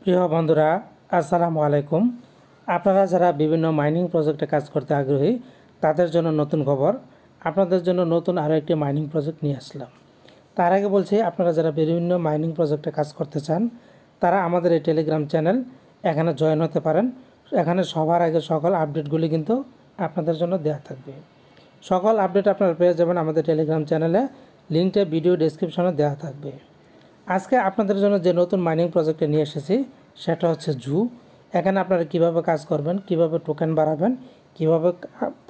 প্রিয় বন্ধুরা, আসসালামু আলাইকুম। আপনারা যারা বিভিন্ন মাইনিং প্রজেক্টে কাজ করতে আগ্রহী তাদের জন্য নতুন খবর। আপনাদের জন্য নতুন আরও একটি মাইনিং প্রজেক্ট নিয়ে আসলাম। তার আগে বলছি, আপনারা যারা বিভিন্ন মাইনিং প্রজেক্টে কাজ করতে চান তারা আমাদের এই টেলিগ্রাম চ্যানেল এখানে জয়েন হতে পারেন। এখানে সবার আগে সকল আপডেটগুলি কিন্তু আপনাদের জন্য দেওয়া থাকবে। সকল আপডেট আপনারা পেয়ে যাবেন আমাদের টেলিগ্রাম চ্যানেলে, লিঙ্কটা ভিডিও ডেসক্রিপশনে দেওয়া থাকবে। আজকে আপনাদের জন্য যে নতুন মাইনিং প্রজেক্টে নিয়ে এসেছি সেটা হচ্ছে জু। এখানে আপনারা কিভাবে কাজ করবেন, কিভাবে টোকেন বাড়াবেন, কিভাবে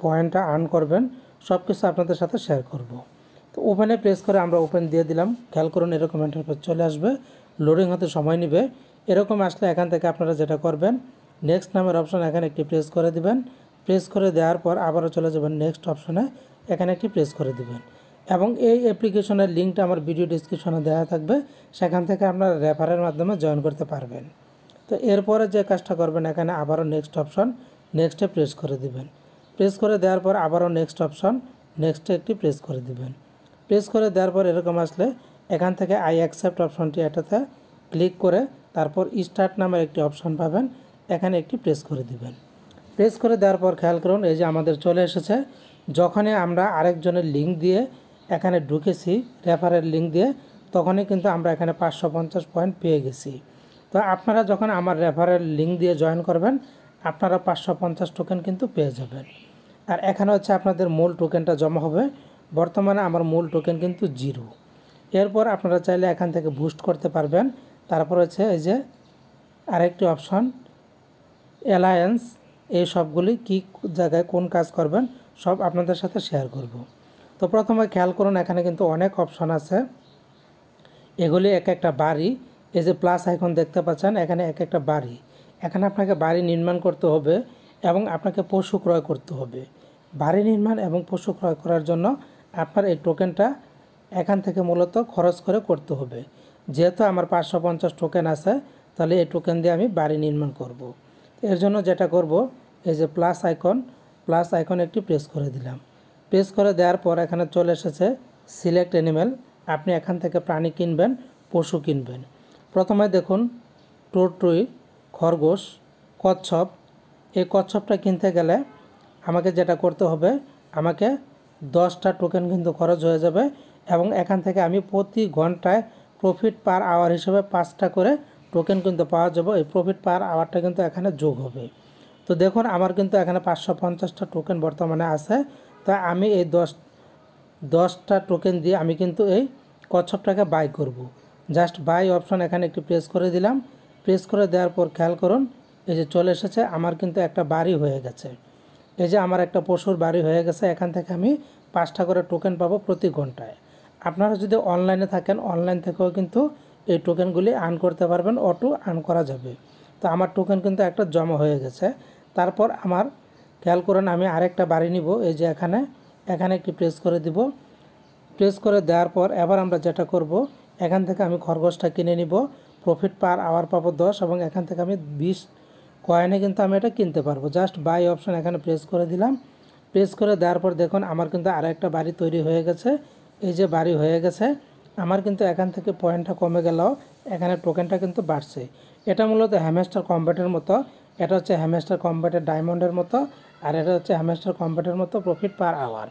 পয়েন্টটা আর্ন করবেন, সব কিছু আপনাদের সাথে শেয়ার করব। তো ওপেনে প্রেস করে আমরা ওপেন দিয়ে দিলাম। খেয়াল করুন, এরকম ইন্টারফেস চলে আসবে, লোডিং হতে সময় নেবে। এরকম আসলে এখান থেকে আপনারা যেটা করবেন, নেক্সট নামের অপশন এখানে একটি প্রেস করে দিবেন। প্রেস করে দেওয়ার পর আবারও চলে যাবেন নেক্সট অপশনে, এখানে একটি প্রেস করে দিবেন। এবং এই অ্যাপ্লিকেশনের লিঙ্কটা আমার ভিডিও ডিসক্রিপশনে দেওয়া থাকবে, সেখান থেকে আপনারা রেফারের মাধ্যমে জয়েন করতে পারবেন। তো এরপরে যে কাজটা করবেন, এখানে আবারও নেক্সট অপশন, নেক্সটে প্রেস করে দিবেন। প্রেস করে দেওয়ার পর আবারও নেক্সট অপশন, নেক্সটে একটি প্রেস করে দিবেন। প্রেস করে দেওয়ার পর এরকম আসলে এখান থেকে আই অ্যাকসেপ্ট অপশনটি এটাতে ক্লিক করে তারপর স্টার্ট নামের একটি অপশন পাবেন, এখানে একটি প্রেস করে দিবেন। প্রেস করে দেওয়ার পর খেয়াল করুন, এই যে আমাদের চলে এসেছে। যখনই আমরা আরেকজনের লিঙ্ক দিয়ে এখানে ঢুকেছি, রেফারের লিঙ্ক দিয়ে, তখনই কিন্তু আমরা এখানে 550 পয়েন্ট পেয়ে গেছি। তো আপনারা যখন আমার রেফারের লিঙ্ক দিয়ে জয়েন করবেন, আপনারা 550 টোকেন কিন্তু পেয়ে যাবেন। আর এখানে হচ্ছে আপনাদের মূল টোকেনটা জমা হবে। বর্তমানে আমার মূল টোকেন কিন্তু 0। এরপর আপনারা চাইলে এখান থেকে বুস্ট করতে পারবেন। তারপর হচ্ছে এই যে আরেকটি অপশন অ্যালায়েন্স, এই সবগুলি কী জায়গায় কোন কাজ করবেন সব আপনাদের সাথে শেয়ার করব। তো প্রথমে খেয়াল করুন, এখানে কিন্তু অনেক অপশন আছে। এগুলি এক একটা বাড়ি, এই যে প্লাস আইকন দেখতে পাচ্ছেন, এখানে এক একটা বাড়ি। এখানে আপনাকে বাড়ি নির্মাণ করতে হবে এবং আপনাকে পশু ক্রয় করতে হবে। বাড়ি নির্মাণ এবং পশু ক্রয় করার জন্য আপনার এই টোকেনটা এখান থেকে মূলত খরচ করে করতে হবে। যেহেতু আমার 550 টোকেন আছে, তাহলে এই টোকেন দিয়ে আমি বাড়ি নির্মাণ করব। এর জন্য যেটা করব, এই যে প্লাস আইকন একটি প্রেস করে দিলাম। প্রেস করে দেওয়ার পর এখানে চলে এসেছে সিলেক্ট অ্যানিম্যাল। আপনি এখান থেকে প্রাণী কিনবেন, পশু কিনবেন। প্রথমে দেখুন টুরটুই, খরগোশ, কচ্ছপ। এই কচ্ছপটা কিনতে গেলে আমাকে যেটা করতে হবে, আমাকে 10টা টোকেন কিন্তু খরচ হয়ে যাবে এবং এখান থেকে আমি প্রতি ঘন্টায় প্রফিট পার আওয়ার হিসেবে 5টা করে টোকেন কিন্তু পাওয়া যাবে। এই প্রফিট পার আওয়ারটা কিন্তু এখানে যোগ হবে। তো দেখুন, আমার কিন্তু এখানে 550টা টোকেন বর্তমানে আছে। তা আমি এই 10টা টোকেন দিয়ে আমি কিন্তু এই কচ্ছপটাকে বাই করব। জাস্ট বাই অপশন এখানে একটি প্রেস করে দিলাম। প্রেস করে দেওয়ার পর খেয়াল করুন, এই যে চলে এসেছে, আমার কিন্তু একটা বাড়ি হয়ে গেছে। এই যে আমার একটা পশুর বাড়ি হয়ে গেছে। এখান থেকে আমি 5টা করে টোকেন পাবো প্রতি ঘন্টায়। আপনারা যদি অনলাইনে থাকেন, অনলাইন থেকেও কিন্তু এই টোকেনগুলি আর্ন করতে পারবেন, অটো আর্ন করা যাবে। তো আমার টোকেন কিন্তু একটা জমা হয়ে গেছে। তারপর আমার খেয়াল করেন, আমি আরেকটা বাড়ি নিব। এই যে এখানে একটি প্রেস করে দিব। প্রেস করে দেওয়ার পর এবার আমরা যেটা করব, এখান থেকে আমি খরগোশটা কিনে নিব। প্রফিট পার আওয়ার পাবো 10 এবং এখান থেকে আমি 20 কয়েনে কিন্তু আমি এটা কিনতে পারবো। জাস্ট বাই অপশন এখানে প্রেস করে দিলাম। প্রেস করে দেওয়ার পর দেখুন, আমার কিন্তু আরেকটা বাড়ি তৈরি হয়ে গেছে। এই যে বাড়ি হয়ে গেছে, আমার কিন্তু এখান থেকে পয়েন্টটা কমে গেলেও এখানে টোকেনটা কিন্তু বাড়ছে। এটা মূলত হ্যামস্টার কম্ব্যাটের মতো। এটা হচ্ছে হ্যামস্টার কম্ব্যাটের ডায়মন্ডের মতো, আর এটা হচ্ছে হ্যামস্টার কম্ব্যাটের মতো প্রফিট পার আওয়ার।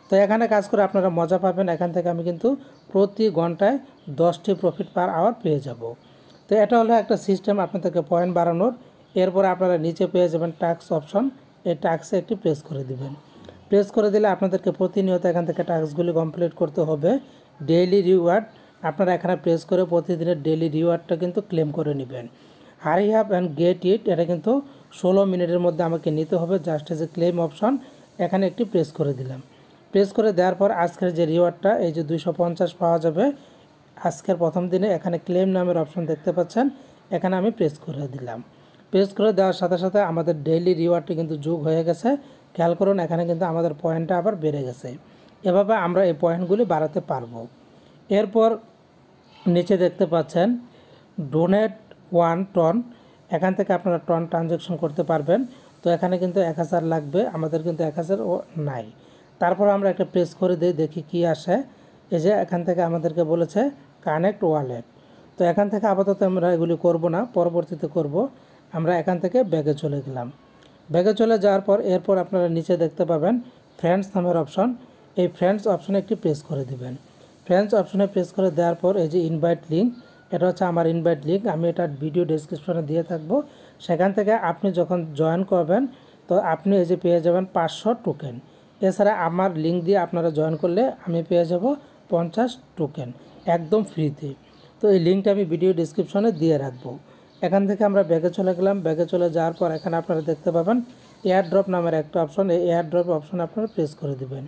তো এখানে কাজ করে আপনারা মজা পাবেন। এখান থেকে আমি কিন্তু প্রতি ঘন্টায় 10টি প্রফিট পার আওয়ার পেয়ে যাব। তো এটা হলো একটা সিস্টেম আপনাদেরকে পয়েন্ট বাড়ানোর। এরপর আপনারা নিচে পেয়ে যাবেন টাস্ক অপশন। এই টাস্কে একটি প্রেস করে দিবেন। প্রেস করে দিলে আপনাদেরকে প্রতিনিয়ত এখান থেকে টাস্কগুলি কমপ্লিট করতে হবে। ডেইলি রিওয়ার্ড আপনারা এখানে প্রেস করে প্রতিদিনের ডেইলি রিওয়ার্ডটা কিন্তু ক্লেম করে নেবেন। Hurry up and get it, এটা কিন্তু 16 মিনিটের মধ্যে আমাকে নিতে হবে। Just as a claim option এখানে একটি প্রেস করে দিলাম। প্রেস করে দেওয়ার পর আজকের যে রিওয়ার্ডটা, এই যে 250 পাওয়া যাবে আজকের প্রথম দিনে। এখানে ক্লেম নামের অপশন দেখতে পাচ্ছেন, এখানে আমি প্রেস করে দিলাম। প্রেস করে দেওয়ার সাথে সাথে আমাদের ডেইলি রিওয়ার্ডটি কিন্তু যোগ হয়ে গেছে। খেয়াল করুন, এখানে কিন্তু আমাদের পয়েন্টটা আবার বেড়ে গেছে। এভাবে আমরা এই পয়েন্টগুলি বাড়াতে পারবো। এরপর নিচে দেখতে পাচ্ছেন ডোনেট 1 টন। এখান থেকে আপনারা টন ট্রানজ্যাকশন করতে পারবেন। তো এখানে কিন্তু 1000 লাগবে, আমাদের কিন্তু 1000 নাই। তারপর আমরা একটা প্রেস করে দিই, দেখি কি আসে। এই যে এখান থেকে আমাদেরকে বলেছে কানেক্ট ওয়ালেট। তো এখান থেকে আপাতত আমরা এগুলি করব না, পরবর্তীতে করব। আমরা এখান থেকে ব্যাগে চলে গেলাম। ব্যাগে চলে যাওয়ার পর এরপর আপনারা নিচে দেখতে পাবেন ফ্রেন্ডস নামের অপশন। এই ফ্রেন্ডস অপশনে একটি প্রেস করে দিবেন। ফ্রেন্ডস অপশনে প্রেস করে দেওয়ার পর এই যে ইনভাইট লিঙ্ক, এটা হচ্ছে আমার ইনভাইট লিঙ্ক। আমি এটা ভিডিও ডেসক্রিপশনে দিয়ে থাকবো। সেখান থেকে আপনি যখন জয়েন করবেন তো আপনি এই যে পেয়ে যাবেন 500 টোকেন। এছাড়া আমার লিঙ্ক দিয়ে আপনারা জয়েন করলে আমি পেয়ে যাব 50 টোকেন একদম ফ্রিতে। তো এই লিঙ্কটা আমি ভিডিও ডেসক্রিপশনে দিয়ে রাখবো। এখান থেকে আমরা ব্যাগে চলে গেলাম। ব্যাগে চলে যাওয়ার পর এখানে আপনারা দেখতে পাবেন এয়ারড্রপ নামের একটা অপশন। এই এয়ারড্রপ অপশন আপনারা প্রেস করে দিবেন।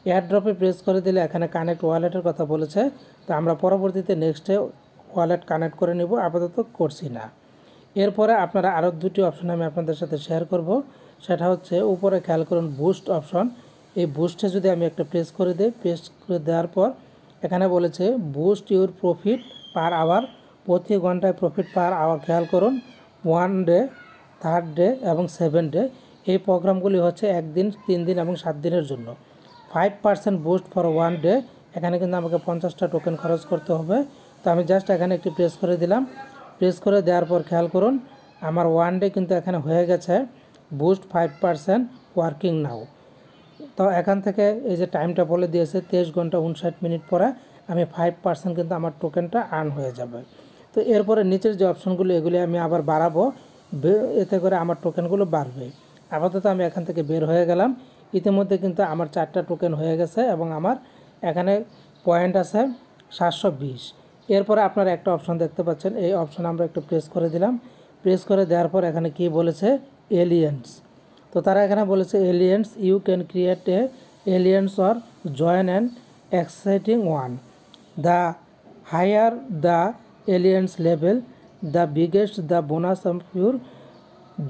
এয়ারড্রপে প্রেস করে দিলে এখানে কানেক্ট ওয়ালেটের কথা বলেছে। তো আমরা পরবর্তীতে নেক্সটে ওয়ালেট কানেক্ট করে নেব, আপাতত করছি না। এরপরে আপনারা আরও দুটি অপশন আমি আপনাদের সাথে শেয়ার করব। সেটা হচ্ছে উপরে খেয়াল করুন বুস্ট অপশন। এই বুস্টে যদি আমি একটা প্রেস করে দিই, প্রেস করে দেওয়ার পর এখানে বলেছে boost your profit per hour, প্রতি ঘন্টায় প্রফিট পার আওয়ার। খেয়াল করুন 1 ডে, 3rd ডে এবং 7 ডে। এই প্রোগ্রামগুলি হচ্ছে 1 দিন, 3 দিন এবং 7 দিনের জন্য। 5% বুস্ট ফর 1 ডে। এখানে কিন্তু আমাকে 50টা টোকেন খরচ করতে হবে। তো আমি জাস্ট এখানে একটি প্রেস করে দিলাম। প্রেস করে দেওয়ার পর খেয়াল করুন আমার 1 ডে কিন্তু এখানে হয়ে গেছে। বুস্ট 5% ওয়ার্কিং নাও। তো এখান থেকে এই যে টাইমটা বলে দিয়েছে 23 ঘন্টা 59 মিনিট পরে আমি 5% কিন্তু আমার টোকেনটা আর্ন হয়ে যাবে। তো এরপরে নিচের যে অপশনগুলো এগুলি আমি আবার বাড়াবো, এতে করে আমার টোকেনগুলো বাড়বে। আপাতত আমি এখান থেকে বের হয়ে গেলাম। ইতিমধ্যে কিন্তু আমার 4টা টোকেন হয়ে গেছে এবং আমার এখানে পয়েন্ট আছে 720। এরপরে আপনারা একটা অপশন দেখতে পাচ্ছেন, এই অপশন আমরা একটু প্রেস করে দিলাম। প্রেস করে দেওয়ার পর এখানে কি বলেছে, এলিয়েন্স। তো তারা এখানে বলেছে aliens you can create a aliens or join an exciting one. The higher the aliens level the biggest the bonus of your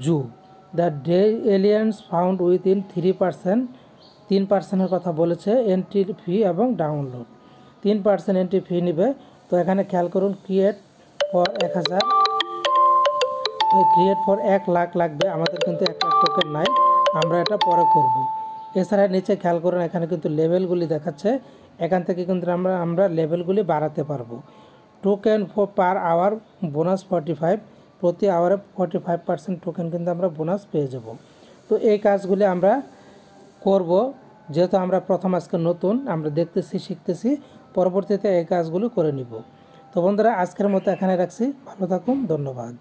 zoo. The day aliens found within 3%, কথা বলেছে এন্ট্রি ফি এবং download. 3% entry fee নেবে। তো এখানে খেয়াল করুন create for 1000, create for 1 lakh লাগবে। আমাদের কিন্তু একটা টোকেন নাই, আমরা এটা পরে করব। এছাড়া নিচে খেয়াল করুন এখানে কিন্তু লেভেলগুলি দেখাচ্ছে। এখান থেকে কিন্তু আমরা লেভেলগুলি বাড়াতে পারবো। Token for per hour bonus 45, প্রতি আওয়ারে 45% টোকেন কিন্তু আমরা বোনাস পেয়ে যাব। তো এই কাজগুলি আমরা করব, যেহেতু আমরা প্রথম আজকে নতুন, আমরা দেখতেছি, শিখতেছি, পরবর্তীতে এই কাজগুলো করে নিব। তো বন্ধুরা আজকের মতো এখানে রাখছি। ভালো থাকুন, ধন্যবাদ।